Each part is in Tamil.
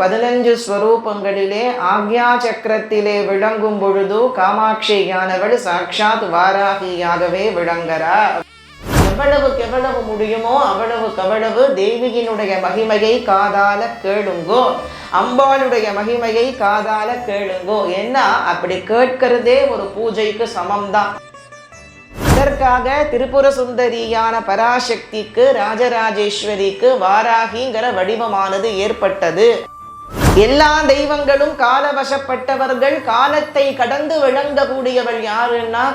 15 ஸ்வரூபங்களிலே ஆக்ஞா சக்கரத்திலே விளங்கும் பொழுது காமாட்சியானவள் சாட்சாத் வாராகியாகவே விளங்குறா. எவ்வளவு முடியுமோ அவ்வளவு தேவியினுடைய மகிமையை காதால கேளுங்கோ, அம்பாளுடைய மகிமையை காதால கேளுங்கோ. ஏன்னா அப்படி கேட்கிறதே ஒரு பூஜைக்கு சமம்தான். இதற்காக திரிபுர சுந்தரியான பராசக்திக்கு ராஜராஜேஸ்வரிக்கு வாராகிங்கிற வடிவமானது ஏற்பட்டது. எல்லா தெய்வங்களும் காலவசப்பட்டவர்கள், காலத்தை கடந்து விளங்கக்கூடியவள் யாருன்னா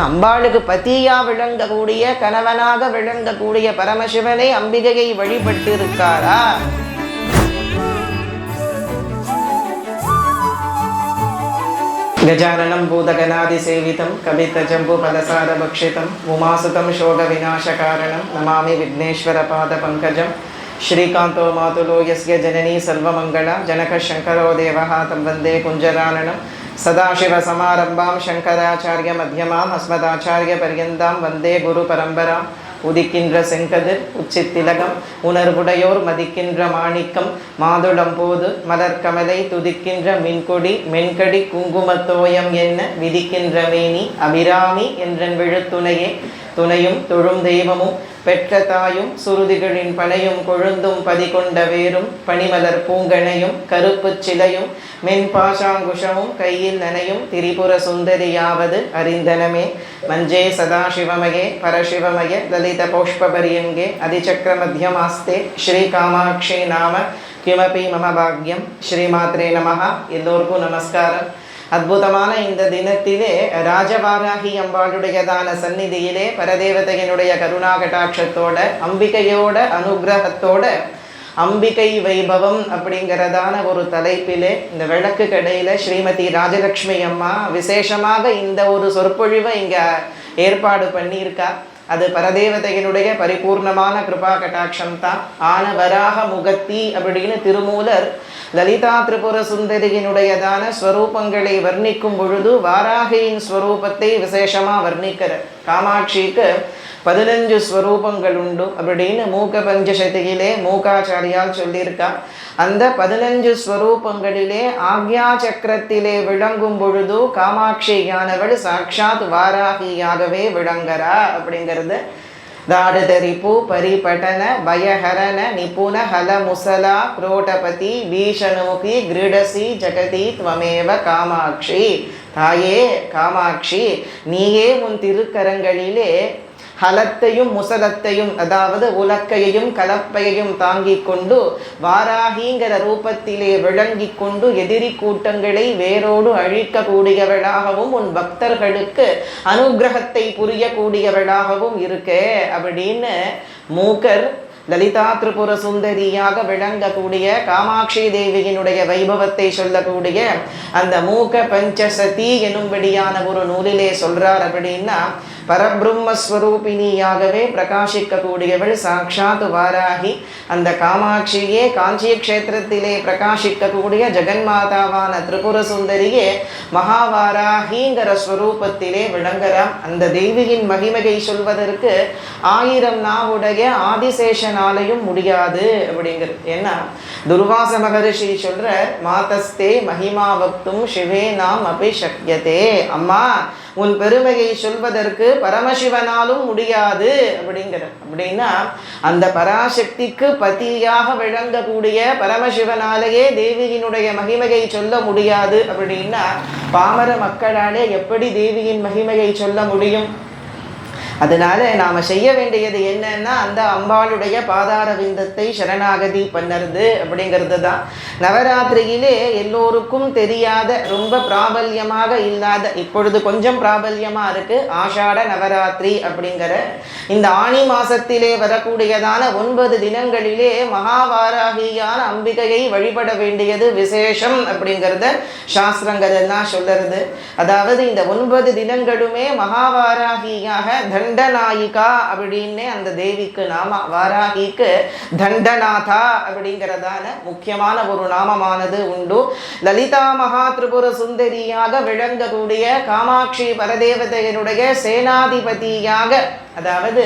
அம்பாளுக்கு பதியா விளங்கக்கூடிய, கணவனாக விளங்கக்கூடிய பரமசிவனை அம்பிகையை வழிபட்டு இருக்காரா? கஜானனம் பூதகணாதி சேவிதம் கவிதஜம்பு பலசார பக்ஷிதம் உமாசுதம் சோக விநாசகாரணம் நமாமி விக்னேஸ்வர பாத பங்கஜம். ஸ்ரீகாந்தோ மாதுலோ யஸ்ய ஜனனி சர்வமங்களா ஜனக சங்கரோ தேவஹ தம் வந்தே குஞ்சரானனம். சதாசிவ சமாரம்பாம் சங்கராச்சாரிய மத்தியமாம் அஸ்மதாச்சாரிய பர்யந்தாம் வந்தே குரு பரம்பராம். உதிக்கின்ற செங்கதிர் உச்சித்திலகம் உணர்வுடையோர் மதிக்கின்ற மாணிக்கம் மாதுளம் போது மலர்கமலை துதிக்கின்ற மின்கொடி மென்கடி குங்குமத்தோயம் என்ன விதிக்கின்ற மேனி அபிராமி என்றன் விழுத்துணையே துணையும் தொழும் தெய்வமும் பெற்ற தாயும் சுருதிகளின் பனையும் கொழுந்தும் பதிகொண்ட வேரும் பனிமலர் பூங்கனையும் கருப்பு சிலையும் மென்பாஷாங்குஷமும் கையில் நனையும் திரிபுர சுந்தரியாவது அறிந்தனமே. மஞ்சே சதாசிவமயே பரசிவமய லலித புஷ்பபரியங்கே அதிசக்கர மத்தியமாஸ்தே ஸ்ரீ காமாட்சி நாம கிமபி மம பாக்யம். ஸ்ரீமாத்ரே நமஹ. எல்லோருக்கும் நமஸ்காரம். அற்புதமான இந்த தினத்திலே ராஜவாராகி அம்பாளுடையதான சந்நிதியிலே பரதேவதையினுடைய கருணா கடாட்சத்தோட அம்பிகையோட அனுகிரகத்தோட அம்பிகை வைபவம் அப்படிங்கிறதான ஒரு தலைப்பிலே இந்த விளக்கு கடையில ஸ்ரீமதி ராஜலக்ஷ்மி அம்மா விசேஷமாக இந்த ஒரு சொற்பொழிவை இங்க ஏற்பாடு பண்ணியிருக்கா. அது பரதேவதையினுடைய பரிபூர்ணமான கிருபா கட்டாட்சம் தான். ஆன வராக முகத்தி அப்படின்னு திருமூலர் லலிதா திரிபுர சுந்தரியினுடையதான ஸ்வரூபங்களை வர்ணிக்கும் பொழுது வாராகியின் ஸ்வரூபத்தை விசேஷமா வர்ணிக்கிறார். காமாட்சிக்கு 15 ஸ்வரூபங்கள் உண்டு அப்படின்னு மூக்க பஞ்சசதியிலே மூக்காச்சாரியால் சொல்லியிருக்கா. அந்த 15 ஸ்வரூபங்களிலே ஆக்ஞா சக்கரத்திலே விளங்கும் பொழுது காமாட்சியானவள் சாட்சாத் வாராகியாகவே விளங்குறா அப்படிங்கிறது. தாடுதரிப்பு பரிபட்டன பயஹரண நிபுண ஹல முசலா புரோடபதி பீஷணுகி கிரீடசி ஜகதி துவமேவ காமாட்சி. தாயே காமாட்சி, நீயே உன் திருக்கரங்களிலே ஹலத்தையும் முசலத்தையும், அதாவது உலக்கையையும் கலப்பையையும் தாங்கி கொண்டு வாராகிங்கிற ரூபத்திலே விளங்கி கொண்டு எதிரி கூட்டங்களை வேரோடு அழிக்கக்கூடியவளாகவும் உன் பக்தர்களுக்கு அனுகிரகத்தை புரியக்கூடியவளாகவும் இருக்கே அப்படின்னு மூக்கர் லலிதா திரிபுர சுந்தரியாக விளங்கக்கூடிய காமாட்சி தேவியினுடைய வைபவத்தை சொல்லக்கூடிய அந்த மூக்க பஞ்சசதி எனும்படியான ஒரு நூலிலே சொல்றார். அப்படின்னா பரபிரம்மஸ்வரூபிணியாகவே பிரகாசிக்கக்கூடியவள் சாட்சாத் வாராகி. அந்த காமாட்சியே காஞ்சி கஷேத்திரத்திலே பிரகாசிக்கக்கூடிய ஜெகன்மாதாவான திரிபுர சுந்தரியே மகாவாராகிங்கிற ஸ்வரூபத்திலே விளங்குறாம். அந்த தேவியின் மகிமையை சொல்வதற்கு 1000 நாவுடைய ஆதிசேஷனாலையும் முடியாது அப்படிங்கிறது. ஏன்னா துர்வாச மகரிஷி சொல்ற மாதஸ்தே மகிமா வக்தும் சிவே நாம் அபி சக்யதே. அம்மா, உன் பெருமையை சொல்வதற்கு பரமசிவனாலும் முடியாது அப்படிங்கிற. அப்படின்னா அந்த பராசக்திக்கு பதியாக விளங்கக்கூடிய பரமசிவனாலேயே தேவியினுடைய மகிமையை சொல்ல முடியாது அப்படின்னா பாமர மக்களாலே எப்படி தேவியின் மகிமையை சொல்ல முடியும்? அதனால நாம செய்ய வேண்டியது என்னன்னா அந்த அம்பாளுடைய பாதார விந்தத்தை சரணாகதி பண்ணுறது அப்படிங்கிறது தான். நவராத்திரியிலே எல்லோருக்கும் தெரியாத, ரொம்ப பிராபல்யமாக இல்லாத, இப்பொழுது கொஞ்சம் பிராபல்யமா இருக்கு ஆஷாட நவராத்திரி அப்படிங்கிற இந்த ஆனி மாசத்திலே வரக்கூடியதான 9 தினங்களிலே மகாவாராகியான அம்பிகையை வழிபட வேண்டியது விசேஷம் அப்படிங்கிறத சாஸ்திரங்கள் எல்லாம் சொல்லுறது. அதாவது இந்த 9 தினங்களுமே மகாவாராகியாக தண்டநாயிகா அப்படின்னு அந்த தேவிக்கு நாம, வாராகிக்கு தண்டநாதா அப்படிங்கிறதான முக்கியமான ஒரு நாமமானது உண்டு. லலிதா மகா திரிபுர சுந்தரியாக விளங்கக்கூடிய காமாட்சி பரதேவதையினுடைய சேனாதிபதியாக அதாவது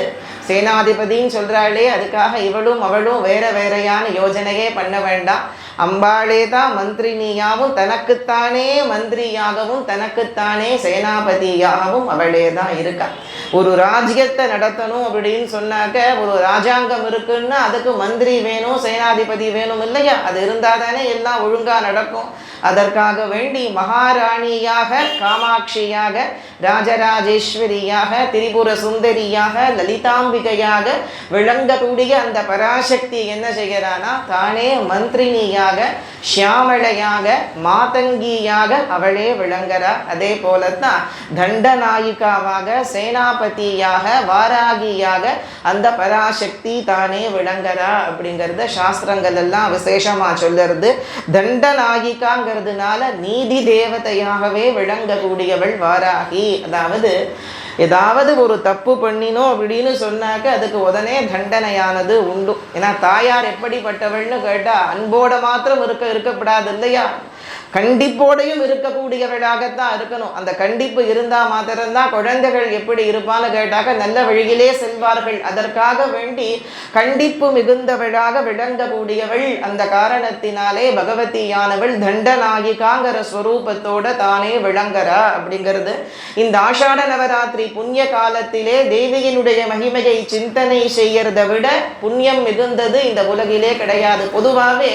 சேனாதிபதின்னு சொல்கிறாளே, அதுக்காக இவளும் அவளும் வேற வேறையான யோஜனையே பண்ண வேண்டாம். அம்பாளே தான் மந்திரினியாகவும் தனக்குத்தானே மந்திரியாகவும் தனக்குத்தானே சேனாபதியாகவும் அவளே தான் இருக்கா. ஒரு ராஜ்யத்தை நடத்தணும் அப்படின்னு சொன்னாக்க ஒரு ராஜாங்கம் இருக்குன்னா அதுக்கு மந்திரி வேணும், சேனாதிபதி வேணும் இல்லையா? அது இருந்தால் தானே எல்லாம் ஒழுங்காக நடக்கும். அதற்காக வேண்டி மகாராணியாக, காமாட்சியாக, ராஜராஜேஸ்வரியாக, திரிபுர சுந்தரியாக, லலிதாம்பிகையாக விளங்கக்கூடிய அந்த பராசக்தி என்ன செய்கிறானா, தானே மந்திரினியாக, ஷியாமளையாக, மாதங்கியாக அவளே விளங்குறா. அதே போலத்தான் தண்டநாயிகாவாக, சேனாபதியாக, வாராகியாக அந்த பராசக்தி தானே விளங்குறா அப்படிங்கிறத சாஸ்திரங்கள் எல்லாம் விசேஷமா சொல்லுறது. தண்டநாயிகாங்கிறதுனால நீதி தேவதையாகவே விளங்கக்கூடியவள் வாராகி. அதாவது ஏதாவது ஒரு தப்பு பண்ணினோம் அப்படின்னு சொன்னாக்க அதுக்கு உடனே தண்டனையானது உண்டு. ஏன்னா தாயார் எப்படிப்பட்டவள்னு கேட்டால் அன்போட மாத்திரம் இருக்கப்படாது இல்லையா, கண்டிப்போடையும் இருக்கக்கூடியவளாகத்தான் இருக்கணும். அந்த கண்டிப்பு இருந்தால் மாத்திரம்தான் குழந்தைகள் எப்படி இருப்பான்னு கேட்டாக்க நல்ல வழியிலே செல்வார்கள். அதற்காக வேண்டி கண்டிப்பு மிகுந்தவளாக விளங்கக்கூடியவள். அந்த காரணத்தினாலே பகவதியானவள் தண்டநாயிகாங்கிற ஸ்வரூபத்தோட தானே விளங்குறா அப்படிங்கிறது. இந்த ஆஷாட நவராத்திரி புண்ணிய காலத்திலே தேவியினுடைய மகிமையை சிந்தனை செய்யறத விட புண்ணியம் மிகுந்தது இந்த உலகிலே கிடையாது. பொதுவாகவே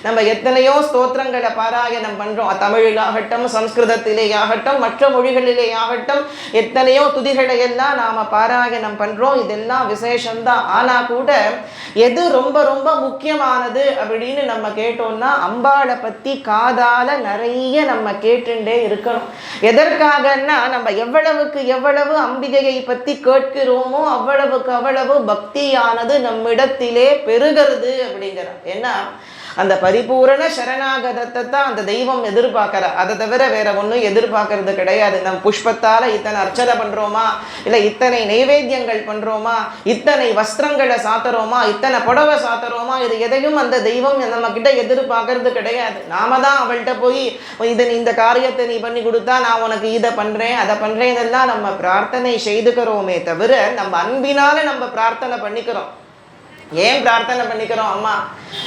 நம்ம எத்தனையோ ஸ்தோத்திரங்களை பாராயணம் பண்ணுறோம். தமிழிலாகட்டும், சம்ஸ்கிருதத்திலேயாகட்டும், மற்ற மொழிகளிலேயாகட்டும் எத்தனையோ துதிகளை எல்லாம் நாம் பாராயணம் பண்ணுறோம். இதெல்லாம் விசேஷம்தான். ஆனால் கூட எது ரொம்ப ரொம்ப முக்கியமானது அப்படின்னு நம்ம கேட்டோம்னா அம்பாளை பற்றி காதால நிறைய நம்ம கேட்டுட்டே இருக்கணும். எதற்காகன்னா நம்ம எவ்வளவுக்கு எவ்வளவு அம்பிகையை பற்றி கேட்கிறோமோ அவ்வளவுக்கு அவ்வளவு பக்தியானது நம்மிடத்திலே பெருகிறது அப்படிங்கிறார். ஏன்னா அந்த பரிபூரண சரணாகதத்தை தான் அந்த தெய்வம் எதிர்பார்க்கறா. அதை தவிர வேற ஒன்றும் எதிர்பார்க்கறது கிடையாது. நம் புஷ்பத்தால் இத்தனை அர்ச்சனை பண்ணுறோமா, இல்லை இத்தனை நைவேத்தியங்கள் பண்ணுறோமா, இத்தனை வஸ்திரங்களை சாத்துறோமா, இத்தனை புடவை சாத்துறோமா, இது எதையும் அந்த தெய்வம் நம்ம கிட்ட எதிர்பார்க்கறது கிடையாது. நாம தான் அவள்கிட்ட போய் இந்த காரியத்தை நீ பண்ணி கொடுத்தா நான் உனக்கு இதை பண்ணுறேன் அதை பண்ணுறேன் இதெல்லாம் நம்ம பிரார்த்தனை செய்துக்கிறோமே தவிர நம்ம அன்பினால நம்ம பிரார்த்தனை பண்ணிக்கிறோம். ஏன் பிரார்த்தனை பண்ணிக்கிறோம்? அம்மா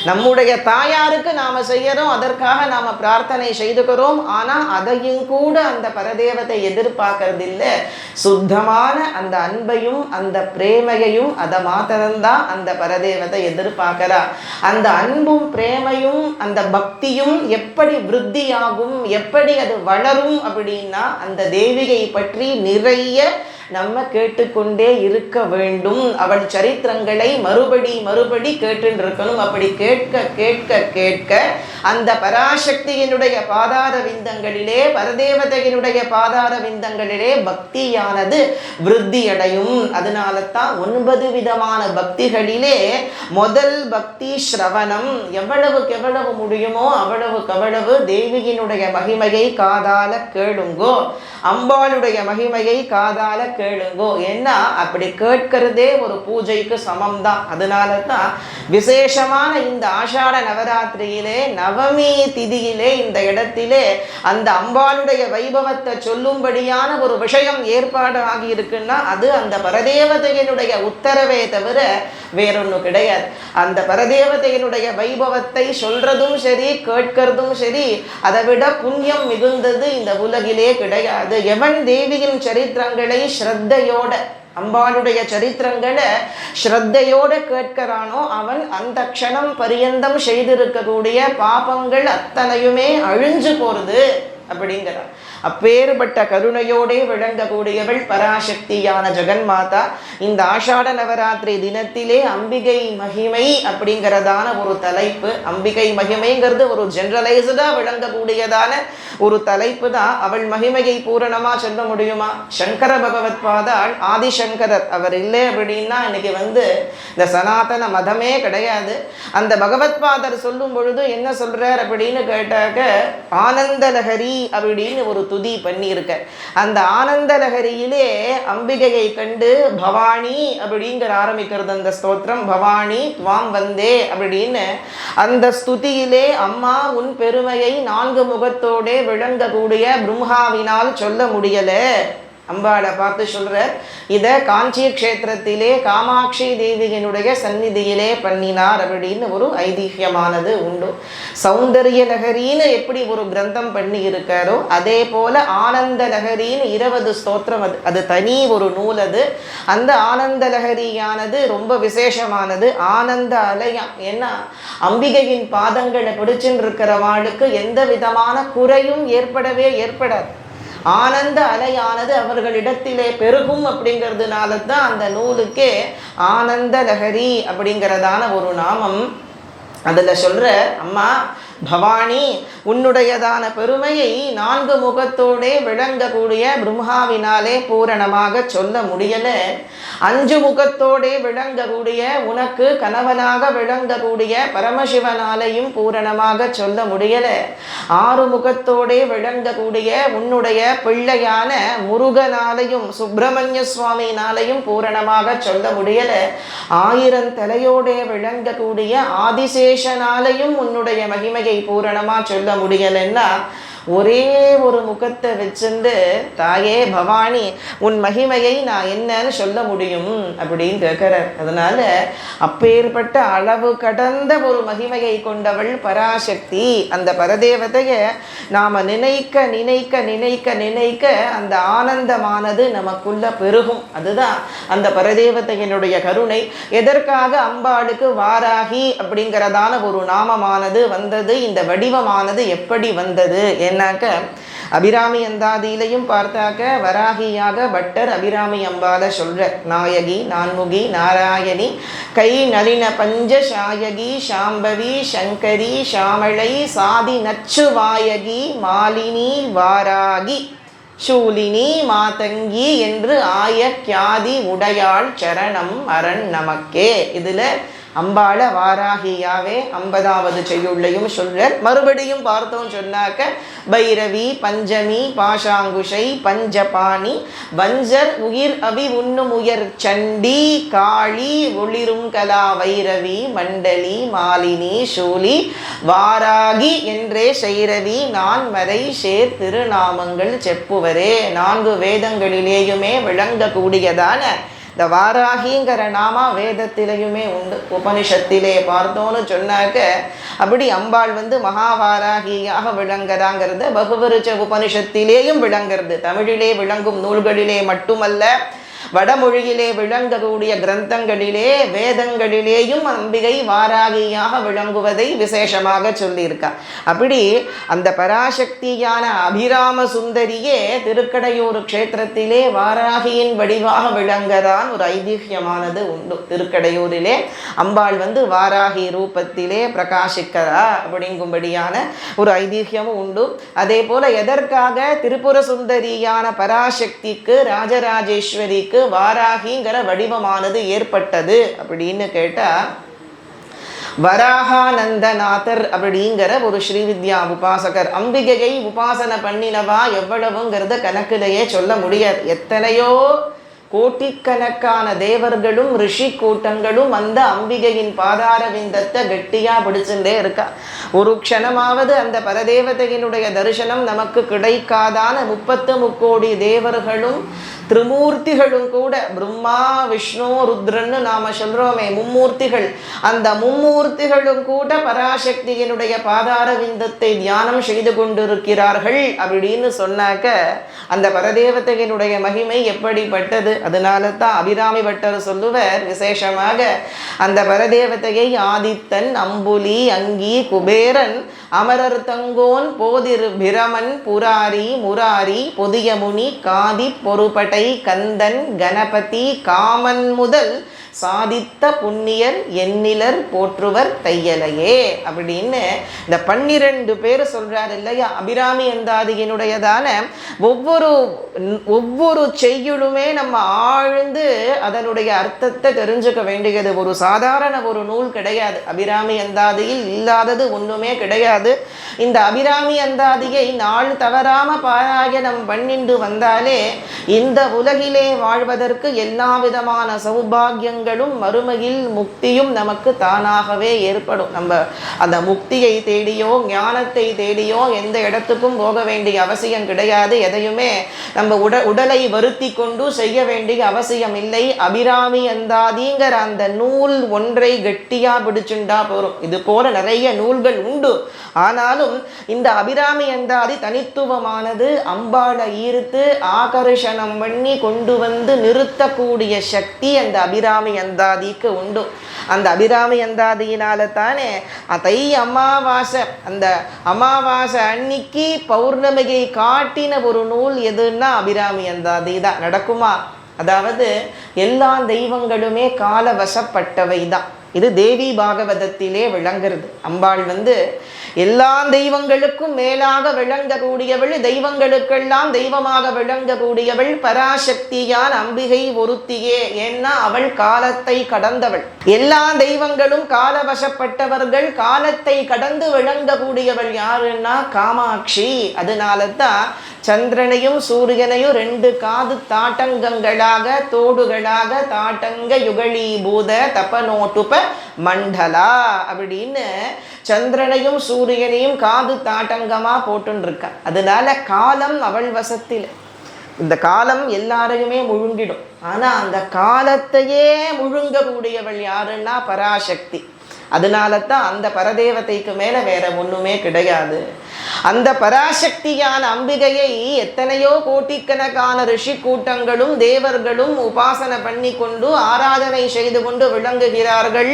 நம்முடைய தாயாருக்கு நாம செய்யறோம், அதற்காக நாம பிரார்த்தனை செய்துக்கிறோம். ஆனா அதையும் கூட அந்த பரதேவத்தை எதிர்பார்க்கறது இல்லை. சுத்தமான அந்த அன்பையும் அந்த பிரேமையையும் அதை மாத்திரம்தான் அந்த பரதேவத்தை எதிர்பார்க்கிறா. அந்த அன்பும் பிரேமையும் அந்த பக்தியும் எப்படி விருத்தியாகும், எப்படி அது வளரும் அப்படின்னா அந்த தேவியை பற்றி நிறைய நம்ம கேட்டுக்கொண்டே இருக்க வேண்டும். அவள் சரித்திரங்களை மறுபடி கேட்டு இருக்கணும். அப்படி கேட்க கேட்க கேட்க அந்த பராசக்தியினுடைய பாதார விந்தங்களிலே, பரதேவதையினுடைய பாதார விந்தங்களிலே பக்தியானது விருத்தி அடையும். அதனால தான் 9 விதமான பக்திகளிலே முதல் பக்தி ஸ்ரவணம். எவ்வளவுக்கு எவ்வளவு முடியுமோ அவ்வளவுக்கு அவ்வளவு தேவியினுடைய மகிமையை காதால கேளுங்கோ, அம்பாளுடைய மகிமையை காதால கேளுங்கோ. ஏன்னா அப்படி கேட்கிறதே ஒரு பூஜைக்கு சமம் தான். அதனால தான் விசேஷமான இந்த ஆஷாட நவராத்திரியிலே நவமி திதியிலே இந்த இடத்திலே அந்த அம்பாளுடைய வைபவத்தை சொல்லும்படியான ஒரு விஷயம் ஏற்பாடு ஆகி இருக்குன்னா அது அந்த பரதேவதையினுடைய உத்தரவே தவிர வேறொன்னு கிடையாது. அந்த பரதேவதையினுடைய வைபவத்தை சொல்றதும் சரி கேட்கிறதும் சரி அதை விட புண்ணியம் மிகுந்தது இந்த உலகிலே கிடையாது. எவன் தேவியின் சரித்திரங்களை ஸ்ரத்தையோட, அம்பாளுடைய சரித்திரங்களை ஸ்ரத்தையோட கேட்கிறானோ அவன் அந்த க்ஷணம் பரியந்தம் செய்திருக்கக்கூடிய பாபங்கள் அத்தனையுமே அழிஞ்சு போறது அப்படிங்கிறார். அப்பேற்பட்ட கருணையோடே விளங்கக்கூடியவள் பராசக்தியான ஜெகன்மாதா. இந்த ஆஷாட நவராத்திரி தினத்திலே அம்பிகை மகிமை அப்படிங்கிறதான ஒரு தலைப்பு. அம்பிகை மகிமைங்கிறது ஒரு ஜெனரலைஸ்டா விளங்கக்கூடியதான ஒரு தலைப்பு தான். அவள் மகிமையை பூரணமா சொல்ல முடியுமா? சங்கர பகவத் பாதாள் ஆதிசங்கரர் அவர் இல்லை அப்படின்னா இன்னைக்கு இந்த சனாதன மதமே கிடையாது. அந்த பகவத் பாதர் சொல்லும் பொழுது என்ன சொல்றார் அப்படின்னு கேட்டாக்க ஆனந்தலஹரி அப்படின்னு ஒரு துதி பண்ணியிருக்க. அந்த ஆனந்தலஹரியிலே அம்பிகையை கண்டு பவானி அப்படிங்கிற ஆரம்பிக்கிறது அந்த ஸ்தோத்திரம். பவானி துவாம் வந்தே அப்படின்னு அந்த ஸ்துதியிலே அம்மா உன் பெருமையை 4 முகத்தோடே விளங்கக்கூடிய பிரம்மாவினால் சொல்ல முடியல அம்பாளை பார்த்து சொல்றார், இதை காஞ்சி க்ஷேத்திரத்திலே காமாட்சி தேவியினுடைய சந்நிதியிலே பண்ணினார் அப்படின்னு ஒரு ஐதிஹ்யமானது உண்டு. சௌந்தர்ய லகரின்னு எப்படி ஒரு கிரந்தம் பண்ணி இருக்காரோ அதே போல ஆனந்த லகரின்னு 20 ஸ்தோத்திரம், அது தனி ஒரு நூல். அது அந்த ஆனந்த லகரியானது ரொம்ப விசேஷமானது, ஆனந்த அலையம். ஏன்னா அம்பிகையின் பாதங்களை பிடிச்சுன்னு இருக்கிறவாளுக்கு எந்த விதமான குறையும் ஏற்படாது. ஆனந்த அலையானது அவர்களிடத்திலே பெருகும். அப்படிங்கிறதுனால தான் அந்த நூலுக்கே ஆனந்த லஹரி அப்படிங்கிறதான ஒரு நாமம். அதில் சொல்ற, அம்மா பவானி, உன்னுடையதான பெருமையை 4 முகத்தோடே விளங்கக்கூடிய பிரம்மாவினாலே பூரணமாக சொல்ல முடியல. 5 முகத்தோடே விளங்கக்கூடிய உனக்கு கணவனாக விளங்கக்கூடிய பரமசிவனாலையும் பூரணமாக சொல்ல முடியல. 6 முகத்தோடே விளங்கக்கூடிய உன்னுடைய பிள்ளையான முருகனாலையும் சுப்பிரமணிய சுவாமினாலையும் பூரணமாக சொல்ல முடியல. 1000 தலையோடே விளங்கக்கூடிய ஆதிசேஷனாலையும் உன்னுடைய மகிமை பூரணமா சொல்ல முடியலன்னா ஒரே ஒரு முகத்தை வச்சிருந்து தாயே பவானி உன் மகிமையை நான் என்னன்னு சொல்ல முடியும் அப்படின்னு கேட்கிறார். அதனால அப்பேற்பட்ட அளவு கடந்த ஒரு மகிமையை கொண்டவள் பராசக்தி. அந்த பரதேவதைய நாம நினைக்க நினைக்க நினைக்க நினைக்க அந்த ஆனந்தமானது நமக்குள்ள பெருகும். அதுதான் அந்த பரதேவதையினுடைய கருணை. எதற்காக அம்பாளுக்கு வாராகி அப்படிங்கிறதான ஒரு நாமமானது வந்தது, இந்த வடிவமானது எப்படி வந்தது? என்னாக்க அபிராமி அந்தாதியிலையும் பார்த்தாக்க வராகியாக பட்டர் அபிராமி அம்பால சொல்ற, நாயகி நான்முகி நாராயணி கை நளின பஞ்ச சாயகி சாம்பவி சங்கரி சாமளை சாதி நச்சு வாயகி மாலினி வாராகி சூலினி மாதங்கி என்று ஆய கியாதி உடையாள் சரணம் அரண் நமக்கே. இதுல அம்பாள வாராகியாவே 50வது செய்யுள்ளையும் சொல்றார். மறுபடியும் பார்த்தோம் சொன்னாக்க பைரவி பஞ்சமி பாஷாங்குஷை பஞ்சபாணி வஞ்சர் உயிர் அவி உண்ணும் உயர் சண்டி காளி ஒளிரும் கலா வைரவி மண்டலி மாலினி சூலி வாராகி என்றே செய்ரவி நான் மறை சேர் திருநாமங்கள் செப்புவரே. 4 வேதங்களிலேயுமே விளங்கக்கூடியதான இந்த வாராகிங்கிற நாமா வேதத்திலையுமே உண்டு. உபனிஷத்திலே பார்த்தோன்னு சொன்னாக்க அப்படி அம்பாள் மகாவாராகியாக விளங்குறாங்கிறத பகுவருச்ச உபனிஷத்திலேயும் விளங்குறது. தமிழிலே விளங்கும் நூல்களிலே மட்டுமல்ல, வடமொழியிலே விளங்கக்கூடிய கிரந்தங்களிலே வேதங்களிலேயும் அம்பிகை வாராகியாக விளங்குவதை விசேஷமாக சொல்லியிருக்கா. அப்படி அந்த பராசக்தியான அபிராம சுந்தரியே திருக்கடையூர் க்ஷேத்திரத்திலே வாராகியின் வடிவாக விளங்கதான் ஒரு ஐதிஹ்யமானது உண்டு. திருக்கடையூரிலே அம்பாள் வாராகி ரூபத்திலே பிரகாசிக்கிறா அப்படிங்கும்படியான ஒரு ஐதிஹ்யமும் உண்டு. அதே போல எதற்காக திரிபுர சுந்தரியான பராசக்திக்கு ராஜராஜேஸ்வரிக்கு வாராகிங்கிற வடிவமானது ஏற்பட்டது அப்படின்னு கேட்டா, வராகானந்தநாதர் அப்படிங்கிற ஒரு ஸ்ரீவித்யா உபாசகர் அம்பிகையை உபாசனை பண்ணினவா எவ்வளவுங்கிறத கணக்கிலேயே சொல்ல முடியாது. எத்தனையோ கோட்டிக்கணக்கான தேவர்களும் ரிஷி கூட்டங்களும் அந்த அம்பிகையின் பாதார விந்தத்தை கெட்டியா பிடிச்சுட்டே இருக்கா. ஒரு க்ஷணமாவது அந்த பரதேவதையினுடைய தரிசனம் நமக்கு கிடைக்காதான 33 தேவர்களும் திரிமூர்த்திகளும் கூட, பிரம்மா விஷ்ணு ருத்ரன்னு நாம சொல்றோமே மும்மூர்த்திகள், அந்த மும்மூர்த்திகளும் கூட பராசக்தியினுடைய பாதார விந்தத்தை தியானம் செய்து கொண்டிருக்கிறார்கள் அப்படின்னு சொன்னாக்க அந்த பரதேவதையினுடைய மகிமை எப்படிப்பட்டது. அதனால தான் அபிராமி பட்டர் சொல்லுவர் விசேஷமாக அந்த பரதேவதையை ஆதித்தன் அம்புலி அங்கி குபேரன் அமரர் தங்கோன் போதிரு பிரமன் புராரி முராரி பொதியமுனி காதி பொறுபட்டை கந்தன் கணபதி காமன் முதல் சாதித்த புண்ணியர் எண்ணிலர் போற்றுவர் தையலையே அப்படின்னு இந்த 12 பேர் சொல்றாரு இல்லையா. அபிராமி அந்தாதியினுடையதான ஒவ்வொரு செய்யுளுமே நம்ம ஆழ்ந்து அதனுடைய அர்த்தத்தை தெரிஞ்சுக்க வேண்டியது. ஒரு சாதாரண ஒரு நூல் கிடையாது. அபிராமி அந்தாதியில் இல்லாதது ஒண்ணுமே கிடையாது. இந்த அபிராமி அந்தாதியை நாள் தவறாம பாராயணம் பண்ணிண்டு வந்தாலே இந்த உலகிலே வாழ்வதற்கு எல்லா விதமான சௌபாகியங்கள் தெய்வங்களும் மறுமையில் முக்தியும் நமக்கு தானாகவே ஏற்படும். நம்ம அந்த முக்தியை தேடியோ ஞானத்தை தேடியோ எந்த இடத்துக்கும் போக வேண்டிய அவசியம் கிடையாது. எதையுமே நம்ம உடலை வருத்தி கொண்டு செய்ய வேண்டிய அவசியம் இல்லை. அபிராமி அந்தாதிங்கிற அந்த நூல் ஒன்றை கெட்டியா பிடிச்சுண்டா போறோம். இது போல நிறைய நூல்கள் உண்டு. ஆனாலும் இந்த அபிராமி அந்தாதி தனித்துவமானது. அம்பாளை ஈர்த்து ஆகர்ஷணம் பண்ணி கொண்டு வந்து நிறுத்தக்கூடிய சக்தி அந்த அபிராமி அந்தாதிக்கு உண்டு. அந்த அபிராமி அந்தாதியினால தானே தை அமாவாசை, அந்த அமாவாசை அன்னைக்கு பௌர்ணமியை காட்டின ஒரு நூல் எதுன்னா அபிராமி அந்தாதி தான். நடக்குமா? அதாவது எல்லா தெய்வங்களுமே காலவசப்பட்டவை தான். இது தேவி பாகவதத்திலே விளங்குறது. அம்பாள் எல்லா தெய்வங்களுக்கும் மேலாக விளங்கக்கூடியவள், தெய்வங்களுக்கெல்லாம் தெய்வமாக விளங்கக்கூடியவள் பராசக்தியான் அம்பிகை ஒருத்தியே. ஏன்னா அவள் காலத்தை கடந்தவள். எல்லா தெய்வங்களும் காலவசப்பட்டவர்கள், காலத்தை கடந்து விளங்கக்கூடியவள் யாருன்னா காமாட்சி. அதனால தான் சந்திரனையும் சூரியனையும் 2 காது தாட்டங்கங்களாக தோடுகளாக தாட்டங்க யுகலீபூத தபனோட்டுப மண்டலா அப்படின்னு சந்திரனையும் சூரியனையும் காது தாட்டங்கமா போட்டுருக்க. அதனால காலம் அவள் வசத்தில். இந்த காலம் எல்லாரையுமே முழுங்கிடும். ஆனா அந்த காலத்தையே முழுங்கக்கூடியவள் யாருன்னா பராசக்தி. அதனால தான் அந்த பரதேவதைக்கு மேல வேற ஒண்ணுமே கிடையாது. அந்த பராசக்தியான அம்பிகையை எத்தனையோ கோட்டிக்கணக்கான ரிஷி கூட்டங்களும் தேவர்களும் உபாசனை பண்ணி கொண்டு ஆராதனை செய்து கொண்டு விளங்குகிறார்கள்.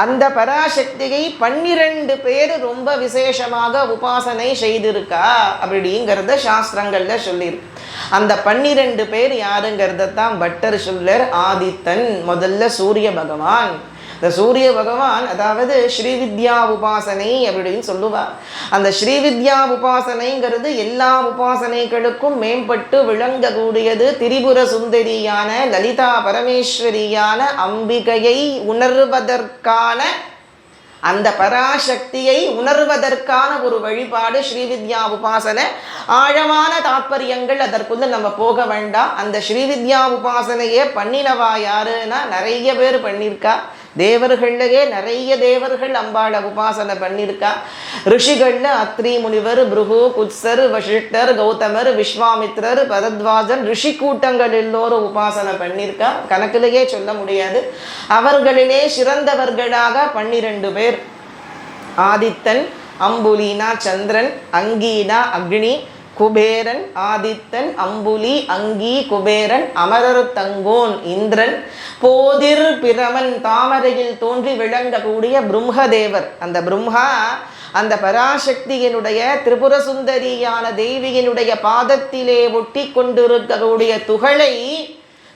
அந்த பராசக்தியை 12 பேர் ரொம்ப விசேஷமாக உபாசனை செய்திருக்கா அப்படிங்கிறத சாஸ்திரங்கள்ல சொல்லியிருக்கு. அந்த 12 பேர் யாருங்கிறத தான் பட்டர் சொல்லர். ஆதித்தன், முதல்ல சூரிய பகவான். இந்த சூரிய பகவான் அதாவது ஸ்ரீவித்யா உபாசனை அப்படின்னு சொல்லுவார். அந்த ஸ்ரீவித்யா உபாசனைங்கிறது எல்லா உபாசனைகளுக்கும் மேம்பட்டு விளங்கக்கூடியது. திரிபுர சுந்தரியான லலிதா பரமேஸ்வரியான அம்பிகையை உணர்வதற்கான, அந்த பராசக்தியை உணர்வதற்கான ஒரு வழிபாடு ஸ்ரீவித்யா உபாசனை. ஆழமான தாற்பயங்கள் அதற்குள்ள நம்ம போக வேண்டாம். அந்த ஸ்ரீவித்யா உபாசனையே பண்ணினவா யாருன்னா நிறைய பேர் பண்ணியிருக்கா. தேவர்கள்லயே நிறைய தேவர்கள் அம்பாளை உபாசனை பண்ணியிருக்கா. ரிஷிகள்ல அத்ரி முனிவர், பிருகு, குத்சர், வசிஷ்டர், கௌதமர், விஸ்வாமித்ரர், பரத்வாஜன் ரிஷி கூட்டங்கள் எல்லோரும் உபாசனை பண்ணியிருக்கா. கணக்கிலேயே சொல்ல முடியாது. அவர்களிலே சிறந்தவர்களாக 12 பேர். ஆதித்தன், அம்புலினா சந்திரன், அங்கீனா அக்னி, குபேரன், ஆதித்தன், அம்புலி, அங்கி, குபேரன், அமரர் தங்கோன் இந்திரன், போதிர் பிரமன் தாமரையில் தோன்றி விளங்கக்கூடிய பிரம்மதேவர். அந்த பிரம்மா அந்த பராசக்தியினுடைய திரிபுர சுந்தரியான தேவியினுடைய பாதத்திலே ஒட்டி கொண்டிருக்கக்கூடிய துகளை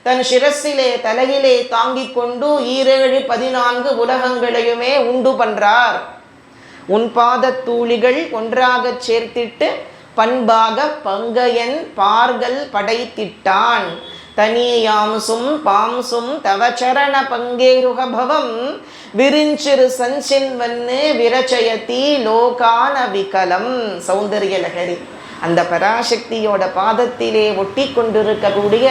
தன் சிரசிலே தலையிலே தாங்கிக் கொண்டு 14 உலகங்களையுமே உண்டு பண்றார். உன் பாதத்தூளிகள் ஒன்றாக சேர்த்திட்டு பண்பாக பங்கையன் பார்கல் படைத்திட்டான். தனியாம்சும் பாம்சும் தவச்சரண பங்கேருகபவம் விரிஞ்சிறு சஞ்சின்வன்னு விரச்சயதி லோகான விகலம். சௌந்தரிய லகரி. அந்த பராசக்தியோட பாதத்திலே ஒட்டி கொண்டிருக்கக்கூடிய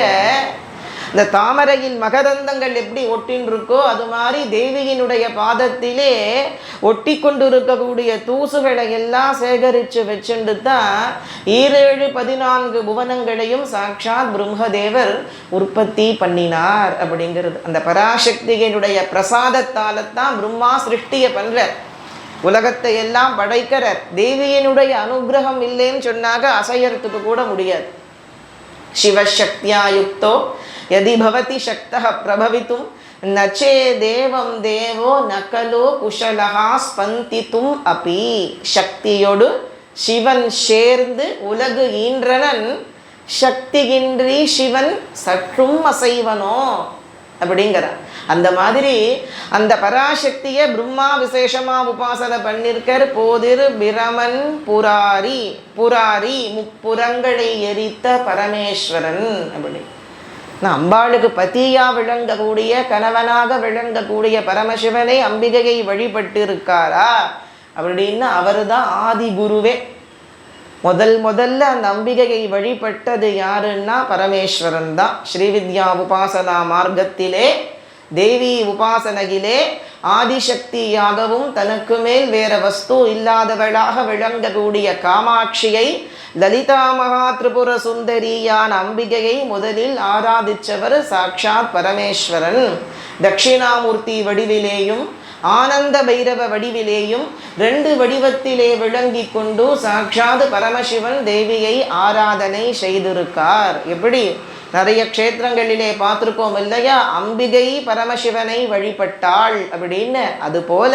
இந்த தாமரையில் மகரந்தங்கள் எப்படி ஒட்டின்னு இருக்கோ அது மாதிரி தேவியினுடைய பாதத்திலே ஒட்டி கொண்டு இருக்கக்கூடிய தூசுகளை எல்லாம் சேகரித்து வச்சுட்டு தான் 14 புவனங்களையும் சாட்சாத் பிரம்மதேவர் உற்பத்தி பண்ணினார் அப்படிங்கிறது. அந்த பராசக்தியினுடைய பிரசாதத்தால்தான் பிரம்மா சிருஷ்டியை பண்றார், உலகத்தை எல்லாம் படைக்கிறார். தேவியினுடைய அனுகிரகம் இல்லைன்னு சொன்னாக அசையறதுக்கு கூட முடியாது. சிவசக்தியா யுக்தோ யதி பவதி சக்தः பிரபவித்தும் நச்சே தேவம் தேவோ நகலோ குஷலஹா ஸ்பந்தித்தும் அபி. சக்தியோடு சிவன் சேர்ந்து உலகு ஈன்றனன், சக்தியின்றி சிவன் சற்றும் அசைவனோ அப்படிங்கிறார். அந்த மாதிரி அந்த பராசக்தியை பிரம்மா விசேஷமா உபாசனை பண்ணிருக்கார். போதிர் பிரமன் புராரி, புராரி முப்புறங்களை எரித்த பரமேஸ்வரன் அப்படி. அம்பாளுக்கு பதியா விளங்கக்கூடிய, கணவனாக விளங்கக்கூடிய பரமசிவனை அம்பிகையை வழிபட்டு இருக்காரா அப்படின்னா அவர் தான் ஆதி குருவே. முதல்ல அந்த அம்பிகையை வழிபட்டது யாருன்னா பரமேஸ்வரன் தான். ஸ்ரீவித்யா உபாசனா மார்க்கத்திலே தேவி உபாசனையிலே ஆதிசக்தியாகவும் தனக்கு மேல் வேற வஸ்து இல்லாதவளாக விளங்கக்கூடிய காமாட்சியை, லலிதா மகா திரிபுர சுந்தரியான அம்பிகையை முதலில் ஆராதிச்சவர் சாட்சாத் பரமேஸ்வரன். தட்சிணாமூர்த்தி வடிவிலேயும் ஆனந்த பைரவ வடிவிலேயும் 2 வடிவத்திலே விளங்கி கொண்டு சாட்சாத் பரமசிவன் தேவியை ஆராதனை செய்திருக்கார். எப்படி நிறைய க்ஷேத்திரங்களிலே பார்த்துருக்கோம் இல்லையா, அம்பிகை பரமசிவனை வழிபட்டாள் அப்படின்னு. அதுபோல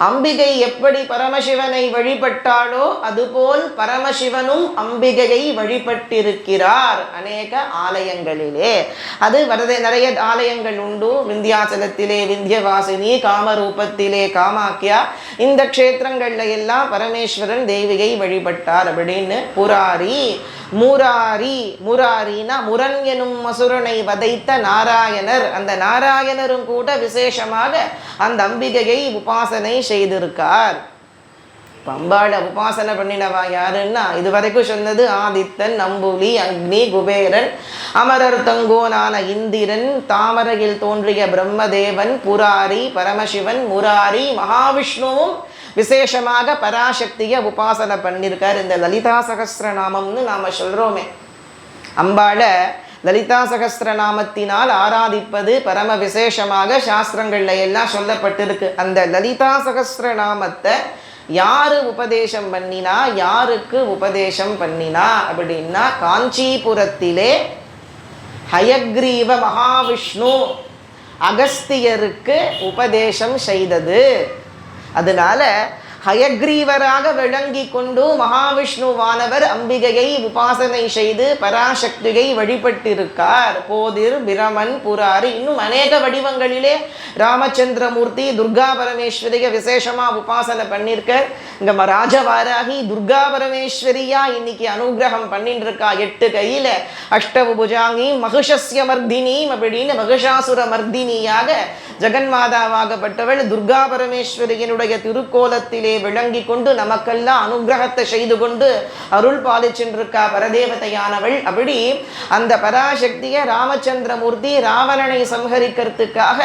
அம்பிகை எப்படி பரமசிவனை வழிபட்டாளோ அதுபோல் பரமசிவனும் அம்பிகையை வழிபட்டிருக்கிறார் அநேக ஆலயங்களிலே. அது நிறைய ஆலயங்கள் உண்டு. விந்தியாச்சலத்திலே விந்தியவாசினி, காமரூபத்திலே காமாக்கியா, இந்த க்ஷேத்திரங்கள்ல எல்லாம் பரமேஸ்வரன் தேவியை வழிபட்டார் அப்படின்னு. புராரி, முராரி, முராரினா முரண் எனும் மசுரனை வதைத்த நாராயணர். அந்த நாராயணரும் கூட விசேஷமாக அந்த அம்பிகையை உபாசனை செய்திருக்கார். அம்பாளை உபாசனை பண்ணினவா யாருன்னா இதுவரைக்கும் சொன்னது ஆதித்தன், நம்பூலி, அக்னி, குபேரன், அமரர் தங்கோனான இந்திரன், தாமரையில் தோன்றிய பிரம்மதேவன், புராரி பரமசிவன், முராரி மகாவிஷ்ணுவும் விசேஷமாக பராசக்தியை உபாசனை பண்ணியிருக்கார். இந்த லலிதா சகஸ்ரநாமம்னு நாம சொல்றோமே, அம்பாளை லலிதா சகஸ்ரநாமத்தினால் ஆராதிப்பது பரம விசேஷமாக சாஸ்திரங்கள்ல எல்லாம் சொல்லப்பட்டிருக்கு. அந்த லலிதா சகஸ்ரநாமத்தை யாரு உபதேசம் பண்ணினா, யாருக்கு உபதேசம் பண்ணினா அப்படின்னா, காஞ்சிபுரத்திலே ஹயக்ரீவ மகாவிஷ்ணு அகஸ்தியருக்கு உபதேசம் செய்தது. அதனால ஹயக்ரீவராக விளங்கி கொண்டு மகாவிஷ்ணுவானவர் அம்பிகையை உபாசனை செய்து பராசக்தியை வழிபட்டிருக்கார். போதிர், பிரமன், புராரி, இன்னும் அநேக வடிவங்களிலே ராமச்சந்திரமூர்த்தி துர்கா பரமேஸ்வரிய விசேஷமா உபாசனை பண்ணியிருக்கார். இங்க ராஜவாராகி துர்கா பரமேஸ்வரியா இன்னைக்கு அனுகிரகம் பண்ணிட்டு இருக்கா. 8 கையில அஷ்டவு புஜாங்கி மகிஷஸ்ய மர்தினி அப்படின்னு மகிஷாசுர மர்தினியாக ஜெகன்மாதாவாகப்பட்டவள் துர்கா பரமேஸ்வரியினுடைய திருக்கோலத்திலே விளங்கி கொண்டு நமக்கெல்லாம் அனுகிரகத்தை செய்து கொண்டு அருள் பாலிச்சுருக்கா பரதேவதையானவள். அப்படி அந்த பராசக்தியை ராமச்சந்திரமூர்த்தி ராவணனை சம்ஹரிக்கிறதுக்காக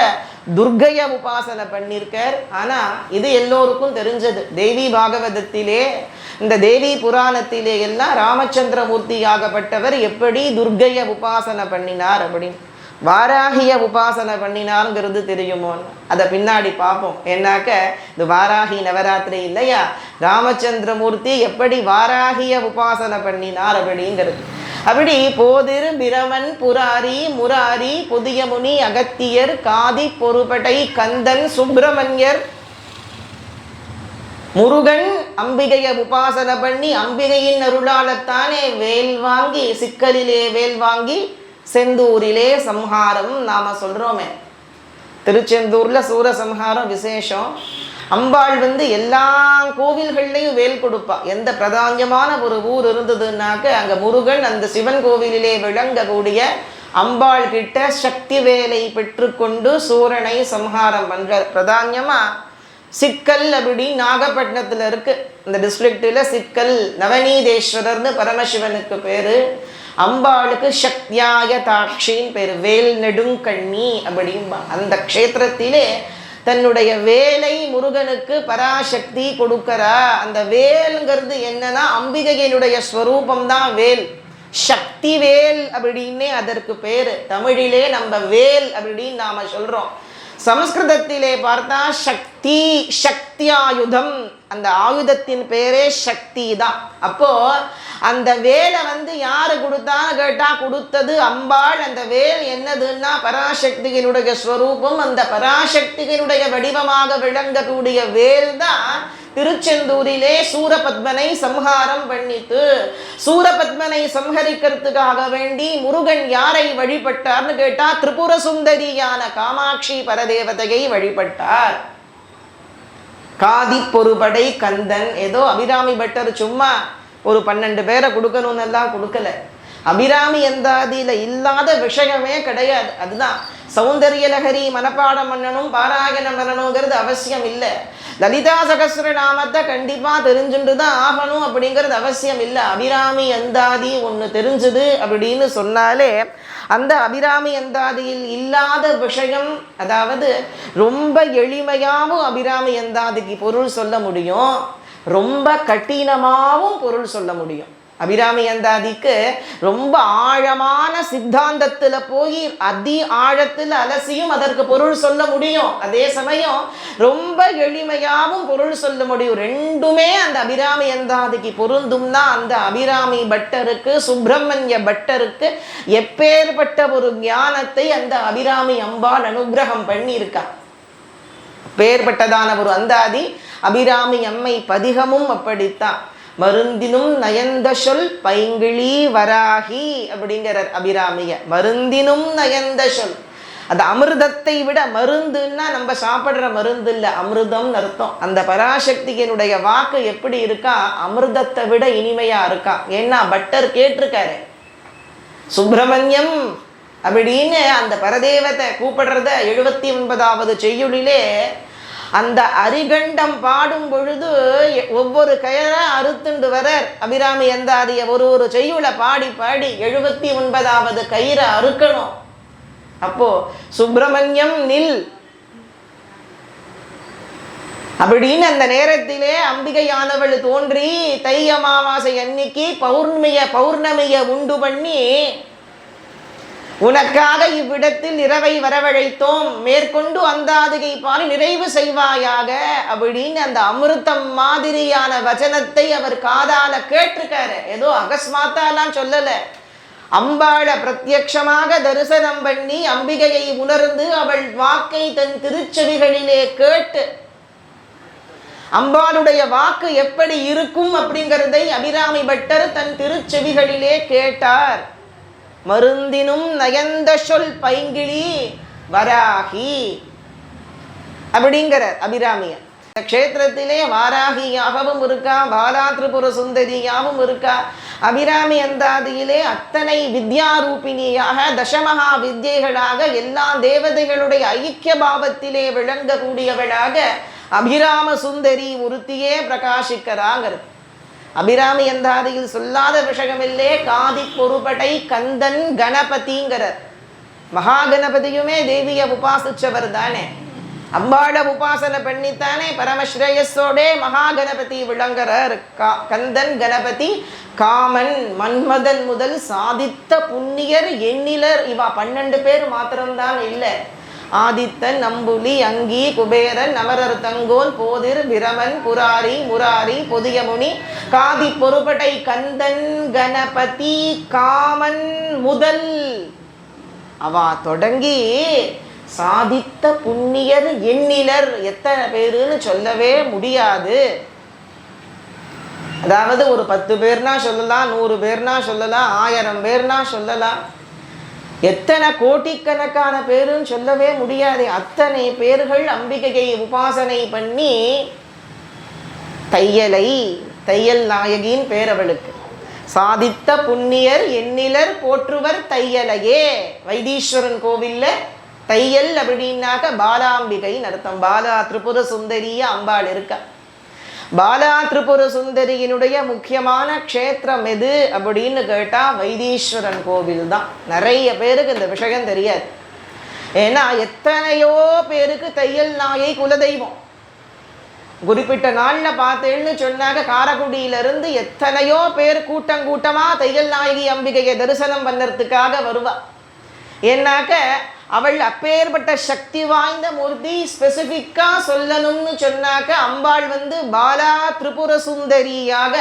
துர்கைய உபாசனை பண்ணியிருக்கார். ஆனா இது எல்லோருக்கும் தெரிஞ்சது. தேவி பாகவதத்திலே, இந்த தேவி புராணத்திலே எல்லாம் ராமச்சந்திரமூர்த்தி ஆகப்பட்டவர் எப்படி துர்கைய உபாசனை பண்ணினார் அப்படின்னு. வாராகிய உபாசனை பண்ணினாருங்கிறது தெரியுமோன்னு அதை பின்னாடி பார்ப்போம். ஏன்னாக்க இது வாராகி நவராத்திரி இல்லையா, ராமச்சந்திரமூர்த்தி எப்படி வாராகிய உபாசனை பண்ணினார் அப்படிங்கிறது. அப்படி போதிர், பிரமன், புராரி, முராரி, புதிய முனி, அகத்தியர், காதி, பொறுபடை, கந்தன், சுப்பிரமணியர், முருகன் அம்பிகையை உபாசனை பண்ணி அம்பிகையின் அருளாலத்தானே வேல் வாங்கி, சிக்கலிலே வேல் வாங்கி செந்தூரிலே சம்ஹாரம் நாம சொல்றோமே. திருச்செந்தூர்ல சூரசம்ஹாரம் விசேஷம். அம்பாள் எல்லா கோவில்கள்லையும் வேல் கொடுப்பா. எந்த பிரதானமான ஒரு ஊர் இருந்ததுன்னாக்க அங்க முருகன் அந்த சிவன் கோவிலிலே விளங்கக்கூடிய அம்பாள் கிட்ட சக்தி வேலை பெற்றுக்கொண்டு சூரனை சம்ஹாரம் பண்ற. பிரதானமா சிக்கல் அப்படி நாகப்பட்டினத்துல இருக்கு. இந்த டிஸ்ட்ரிக்ட்ல சிக்கல் நவநீதேஸ்வரர்னு பரமசிவனுக்கு பேரு. அம்பாளுக்கு சக்தியாய தாட்சின்னு பேரு, வேல் நெடுங்கண்ணி அப்படின்பா. அந்த க்ஷேத்திரத்திலே தன்னுடைய வேலை முருகனுக்கு பராசக்தி கொடுக்கறா. அந்த வேல்ங்கிறது என்னன்னா அம்பிகையினுடைய ஸ்வரூபம் தான் வேல். சக்தி வேல் அப்படின்னே அதற்கு பேரு. தமிழிலே நம்ம வேல் அப்படின்னு நாம சொல்றோம். சமஸ்கிருதத்திலே பார்த்தா சக்தி, சக்தியாயுதம், அந்த ஆயுதத்தின் பேரே சக்தி தான். அப்போ அந்த வேலை யாரு கொடுத்தான்னு கேட்டா கொடுத்தது அம்பாள். அந்த வேல் என்னதுன்னா பராசக்தியினுடைய ஸ்வரூபம். அந்த பராசக்தியினுடைய வடிவமாக விளங்கக்கூடிய வேல் தான் திருச்செந்தூரிலே சூரபத்மனை சம்ஹாரம் பண்ணித்து. சூரபத்மனை சம்ஹரிக்கிறதுக்காக வேண்டி முருகன் யாரை வழிபட்டார்னு கேட்டா திரிபுர சுந்தரியான காமாட்சி பரதேவதையை வழிபட்டார். காதி, பொறுபடை, கந்தன், ஏதோ அபிராமி பட்டர் சும்மா ஒரு 12 பேரை கொடுக்கணும்னு எல்லாம் கொடுக்கல. அபிராமி அந்தாதியில இல்லாத விஷயமே கிடையாது. அதுதான் சௌந்தரிய லகரி மனப்பாடம் பண்ணணும், பாராயணம் பண்ணணுங்கிறது அவசியம் இல்லை. லலிதா சகஸ்ரநாமத்தை கண்டிப்பா தெரிஞ்சுட்டு தான் ஆகணும் அப்படிங்கிறது அவசியம் இல்லை. அபிராமி அந்தாதி ஒன்று தெரிஞ்சுது அப்படின்னு சொன்னாலே அந்த அபிராமி அந்தாதியில் இல்லாத விஷயம், அதாவது ரொம்ப எளிமையாகவும் அபிராமி அந்தாதிக்கு பொருள் சொல்ல முடியும், ரொம்ப கடினமாகவும் பொருள் சொல்ல முடியும். அபிராமி அந்தாதிக்கு ரொம்ப ஆழமான சித்தாந்தத்தில் போய் அதி ஆழத்தில் அலசியும் அதற்கு பொருள் சொல்ல முடியும். அதே சமயம் ரொம்ப எளிமையாகவும் பொருள் சொல்ல முடியும். ரெண்டுமே அந்த அபிராமி அந்தாதிக்கு பொருந்தும்னா அந்த அபிராமி பட்டருக்கு, சுப்பிரமணிய பட்டருக்கு எப்பேற்பட்ட ஒரு ஞானத்தை அந்த அபிராமி அம்பாள் அனுகிரகம் பண்ணியிருக்கா. பேர்பட்டதான ஒரு அந்தாதி அபிராமி அம்மை பதிகமும் அப்படித்தான். மருந்தினும் நயந்த சொல் பைங்கிழி வராகி அப்படிங்கிறார் அபிராமிய. மருந்தினும் நயந்த சொல், அது அமிர்தத்தை விட, மருந்துன்னா நம்ம சாப்பிட்ற மருந்து இல்லை, அமிர்தம்னு அர்த்தம். அந்த பராசக்தியினுடைய வாக்கு எப்படி இருக்கா, அமிர்தத்தை விட இனிமையா இருக்கா. ஏன்னா பட்டர் கேட்டிருக்காரு சுப்பிரமணியம் அப்படின்னு அந்த பரதேவத்தை கூப்பிடுறத 79வது செய்யுளிலே அந்த அரிகண்டம் பாடும் பொழுது ஒவ்வொரு கயரா அறுத்துண்டு வர அபிராமி அந்தாதிய ஒரு செய்யுளை பாடி பாடி 79வது கயிறை அறுக்கணும். அப்போ சுப்பிரமணியம் நில் அப்படின்னு அந்த நேரத்திலே அம்பிகையானவள் தோன்றி தை அமாவாசை அன்னைக்கு பௌர்ணமிய உண்டு பண்ணி உனக்காக இவ்விடத்தில் இரவை வரவழைத்தோம், மேற்கொண்டு அந்தாதிகை பாடி நிறைவு செய்வாயாக அப்படின்னு அந்த அமிர்தம் மாதிரியான வச்சனத்தை அவர் காதால கேட்டிருக்காரு. ஏதோ அகஸ்மாத்தாலாம் சொல்லல, அம்பாளை பிரத்யக்ஷமாக தரிசனம் பண்ணி அம்பிகையை உணர்ந்து அவள் வாக்கை தன் திருச்செவிகளிலே கேட்டு அம்பாளுடைய வாக்கு எப்படி இருக்கும் அப்படிங்கிறதை அபிராமி பட்டர் தன் திருச்செவிகளிலே கேட்டார். மருந்தினும் நயந்த சொல் பைங்கிழி வராகி அப்படிங்கிற அபிராமிய. க்ஷேத்திரத்திலே வாராகியாகவும் இருக்கா, பாலா திரிபுர சுந்தரியாகவும் இருக்கா. அபிராமி அந்தாதியிலே அத்தனை வித்யாரூபிணியாக தசமகா வித்யைகளாக எல்லா தேவதைகளுடைய ஐக்கிய பாவத்திலே விளங்கக்கூடியவளாக அபிராம சுந்தரி ஒருத்தியே பிரகாசிக்கிறாங்கிறது. அபிராமி அந்தாதியில் சொல்லாத விஷயமில்லே. காதி பொறுபடை கந்தன் கணபதிங்கிறார். மகா கணபதியுமே தேவியை உபாசிச்சவர் தானே, அம்பாளை உபாசனை பண்ணித்தானே பரமஸ்ரேயஸோடே மகா கணபதி விளங்குறார். கந்தன் கணபதி காமன் மன்மதன் முதல் சாதித்த புண்ணியர் எண்ணிலர். இவா 12 பேர் மாத்திரம்தான் இல்லை. ஆதித்தன், நம்புலி, அங்கி, குபேரன், அமரர் தங்கோல், போதிர், பிரமன், புராரி, முராரி, பொதியமுனி, காதி பொறுபடை கந்தன் கணபதி காமன் முதல் அவா தொடங்கி சாதித்த புண்ணியர் எண்ணிலர். எத்தனை பேருன்னு சொல்லவே முடியாது. அதாவது ஒரு 10 பேர்னா சொல்லலாம், 100 பேர்னா சொல்லலாம், 1000 பேர்னா சொல்லலாம், எத்தனை கோட்டிக்கணக்கான பேருன்னு சொல்லவே முடியாது. அத்தனை பேர்கள் அம்பிகையை உபாசனை பண்ணி தையல் நாயகின் பேரவளுக்கு சாதித்த புண்ணியர் எண்ணிலர் போற்றுவர் தையலையே. வைத்தீஸ்வரன் கோவில்ல தையல் அப்படின்னாக்க பாலாம்பிகைன்னு அர்த்தம். பாலா திரிபுர சுந்தரிய அம்பாள் இருக்கா. பாலா திரிபுர சுந்தரியினுடைய முக்கியமான க்ஷேத்திரம் எது அப்படின்னு கேட்டால் வைத்தீஸ்வரன் கோவில் தான். நிறைய பேருக்கு இந்த விஷயம் தெரியாது. ஏன்னா எத்தனையோ பேருக்கு தையல் நாயை குலதெய்வம். குறிப்பிட்ட நாளில் பார்த்தேன்னு சொன்னாக்க காரைக்குடியிலிருந்து எத்தனையோ பேர் கூட்டமாக தையல் நாயகி அம்பிகையை தரிசனம் பண்ணுறதுக்காக வருவா. ஏன்னாக்க அவள் அப்பேற்பட்ட சக்தி வாய்ந்த மூர்த்தி. ஸ்பெசிஃபிக்காக சொல்லணும்னு சொன்னாக்க அம்பாள் பாலா திரிபுர சுந்தரியாக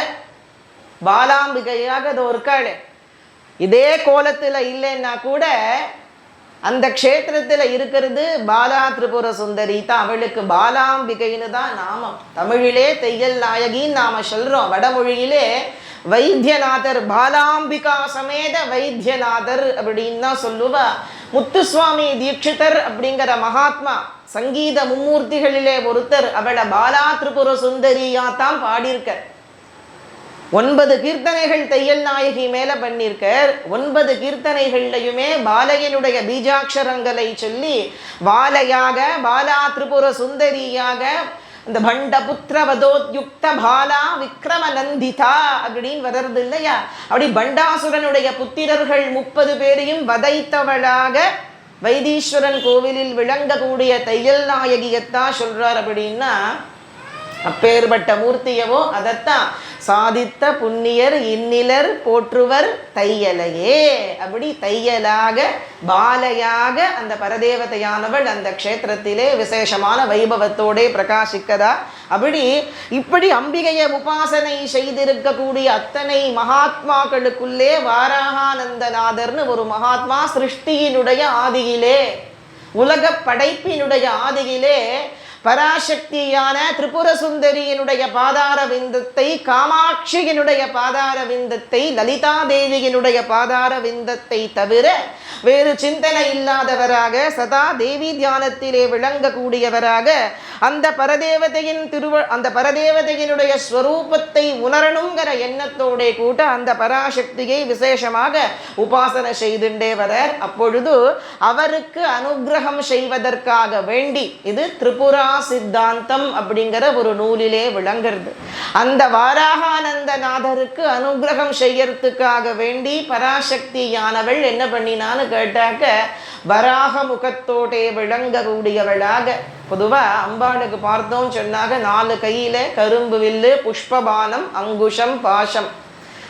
பாலாம்பிகையாக அது இருக்காளே. இதே கோலத்தில் இல்லைன்னா கூட அந்த க்ஷேத்திரத்தில் இருக்கிறது பாலா திரிபுர சுந்தரி தான். அவளுக்கு பாலாம்பிகைன்னு தான் நாமம். தமிழிலே தையல் நாயகின்னு நாம சொல்கிறோம். வடமொழியிலே வைத்தியநாதர், பாலாம்பிகா சமேத வைத்தியநாதர் அப்படின்னு தான் சொல்லுவா. முத்துசுவாமி தீட்சிதர் அப்படிங்கிற மகாத்மா சங்கீத மும்மூர்த்திகளிலே ஒருத்தர் அவளை பாலா திரிபுர சுந்தரியா தான் பாடியிருக்க. 9 கீர்த்தனைகள் தையல் நாயகி மேல பண்ணியிருக்கார். 9 கீர்த்தனைகள்லையுமே பாலையனுடைய பீஜாட்சரங்களை சொல்லி பாலையாக, பாலா திரிபுர சுந்தரியாக, இந்த பண்டபுத்திர வதோத்யுக்த பாலா விக்ரம நந்திதா அப்படின்னு வர்றது இல்லையா? அப்படி பண்டாசுரனுடைய புத்திரர்கள் 30 பேரையும் வதைத்தவளாக வைத்தீஸ்வரன் கோவிலில் விளங்கக்கூடிய தையல் நாயகியத்தான் சொல்றார். அப்படின்னா அப்பேற்பட்ட மூர்த்தியவோ அதைத்தான் சாதித்த புண்ணியர் இன்னிலர் போற்றுவர் தையலையே. அப்படி தையலாக பாலையாக அந்த பரதேவதையானவள் அந்த க்ஷேத்திரத்திலே விசேஷமான வைபவத்தோடே பிரகாசிக்கதா. இப்படி அம்பிகையை உபாசனை செய்திருக்கக்கூடிய அத்தனை மகாத்மாக்களுக்குள்ளே வாராகானந்தநாதர்னு ஒரு மகாத்மா சிருஷ்டியினுடைய ஆதியிலே, உலக படைப்பினுடைய ஆதியிலே பராசக்தியான திரிபுர சுந்தரியினுடைய பாதார விந்தத்தை, காமாட்சியினுடைய பாதார விந்தத்தை, லலிதா தேவியினுடைய பாதார விந்தத்தை தவிர வேறு சிந்தனை இல்லாதவராக சதா தேவி தியானத்திலே விளங்கக்கூடியவராக அந்த பரதேவதையினுடைய ஸ்வரூபத்தை உணரணுங்கிற எண்ணத்தோட கூட அந்த பராசக்தியை விசேஷமாக உபாசனை செய்துண்டே வரார். அப்பொழுது அவருக்கு அனுகிரகம் செய்வதற்காக வேண்டி, இது திரிபுரா சித்தாந்தம் அப்படிங்கிற ஒரு நூலிலே விளங்குறது. அந்த வாராகானந்தநாதருக்கு அனுகிரகம் செய்யறதுக்காக வேண்டி பராசக்தியானவள் என்ன பண்ணினான்னு கேட்டாக்க, வராக முகத்தோடே விளங்கக்கூடியவளாக. பொதுவா அம்பாளுக்கு பார்த்தோம் சொன்னாக 4 கையில கரும்பு வில்லு, புஷ்பபானம், அங்குஷம், பாசம்.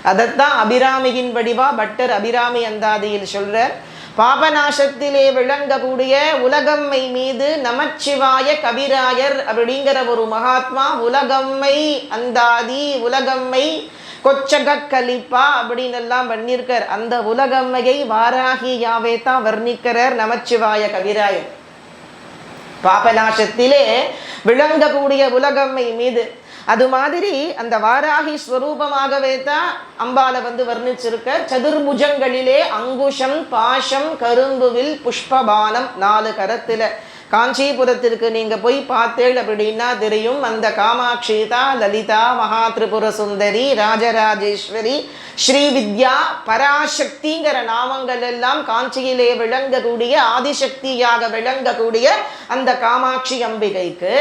அதைத்தான் அபிராமியின் வடிவா பட்டர் அபிராமி அந்தாதியில் சொல்றார். பாபநாசத்திலே விளங்கக்கூடிய உலகம்மை மீது நமச்சிவாய கபிராயர் அப்படிங்கிற ஒரு மகாத்மா உலகம்மை அந்தாதி, உலகம்மை கொச்சக கலிப்பா அப்படின்னு எல்லாம் பண்ணியிருக்கார். அந்த உலகம்மையை வாராகியாவே தான் வர்ணிக்கிறார் நமச்சிவாய கபிராயர். பாபநாசத்திலே விளங்கக்கூடிய உலகம்மை மீது அது மாதிரி அந்த வாராகி ஸ்வரூபமாகவே தான் அம்பால வர்ணிச்சிருக்க. சதுர்புஜங்களிலே அங்குஷம், பாசம், கரும்புவில், புஷ்பபானம் 4 கரத்துல. காஞ்சிபுரத்திற்கு நீங்க போய் பார்த்தேள் அப்படின்னா தெரியும், அந்த காமாட்சி தான் லலிதா, மகா திரிபுர சுந்தரி, ராஜராஜேஸ்வரி, ஸ்ரீவித்யா, பராசக்திங்கிற நாமங்கள் எல்லாம் காஞ்சியிலே விளங்கக்கூடிய ஆதிசக்தியாக விளங்கக்கூடிய அந்த காமாட்சி அம்பிகைக்கு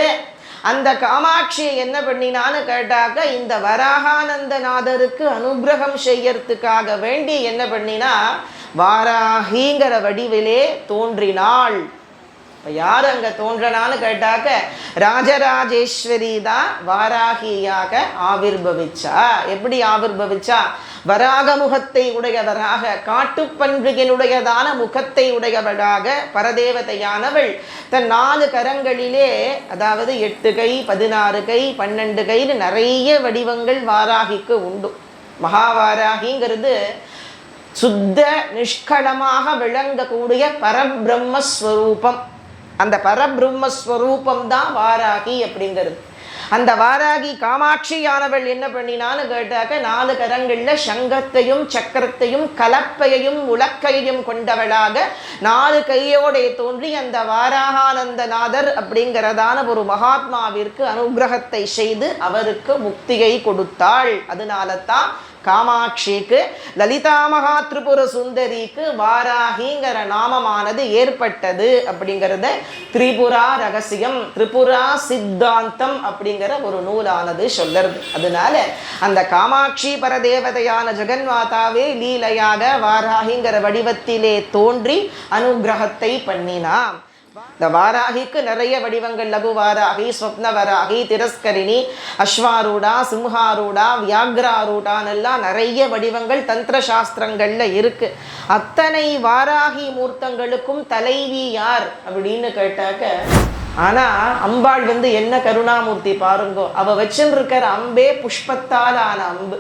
அந்த காமாட்சியை என்ன பண்ணினான்னு கேட்டாக்க, இந்த வராகானந்தநாதருக்கு அனுகிரகம் செய்யறதுக்காக வேண்டி என்ன பண்ணினா வாராகிங்கிற வடிவிலே தோன்றினாள். யார் அங்க தோன்றனான்னு கேட்டாக்க, ராஜராஜேஸ்வரி தான் வாராகியாக ஆவிர்பவிச்சா. எப்படி ஆவிர்பவிச்சா? வராக முகத்தை உடையவராக, காட்டுப்பன்றியினுடையதான முகத்தை உடையவளாக பரதேவதையானவள் தன் 4 கரங்களிலே, அதாவது 8 கை, 16 கை, 12 கைன்னு நிறைய வடிவங்கள் வாராகிக்கு உண்டு. மகாவாராகிங்கிறது சுத்த நிஷ்களமாக விளங்கக்கூடிய பரபிரம்மஸ்வரூபம். அந்த பரபிரம்மஸ்வரூபம் தான் வாராகி அப்படிங்கிறது. அந்த வாராகி காமாட்சியானவள் என்ன பண்ணினான்னு கேட்டாக்க, 4 கரங்கள்ல சங்கத்தையும் சக்கரத்தையும் கலப்பையையும் உலக்கையையும் கொண்டவளாக 4 கையோட தோன்றி அந்த வாராகானந்தநாதர் அப்படிங்கிறதான ஒரு மகாத்மாவிற்கு அனுகிரகத்தை செய்து அவருக்கு முக்தியை கொடுத்தாள். அதனால தான் காமாட்சிக்கு, லலிதா மகா திரிபுர சுந்தரிக்கு வாராகிங்கிற நாமமானது ஏற்பட்டது அப்படிங்கிறத திரிபுரா ரகசியம், திரிபுரா சித்தாந்தம் அப்படிங்கிற ஒரு நூலானது சொல்லுறது. அதனால அந்த காமாட்சி பரதேவதையான ஜெகன்மாதாவே லீலையாக வாராகிங்கிற வடிவத்திலே தோன்றி அனுகிரகத்தை பண்ணினான். இந்த வாராகிக்கு நிறைய வடிவங்கள், லகு வாராகி, ஸ்வப்ன வராகி, திரஸ்கரிணி, அஸ்வாரூடா, சிம்ஹாரூடா, வியாக்ராரூடான்னு எல்லாம் நிறைய வடிவங்கள் தந்திர சாஸ்திரங்கள்ல இருக்கு. அத்தனை வாராகி மூர்த்தங்களுக்கும் தலைவி யார் அப்படின்னு கேட்டாக்க, ஆனா அம்பாள் என்ன கருணாமூர்த்தி பாருங்கோ, அவ வச்சுருக்கிற அம்பே புஷ்பத்தால் ஆன அம்பு.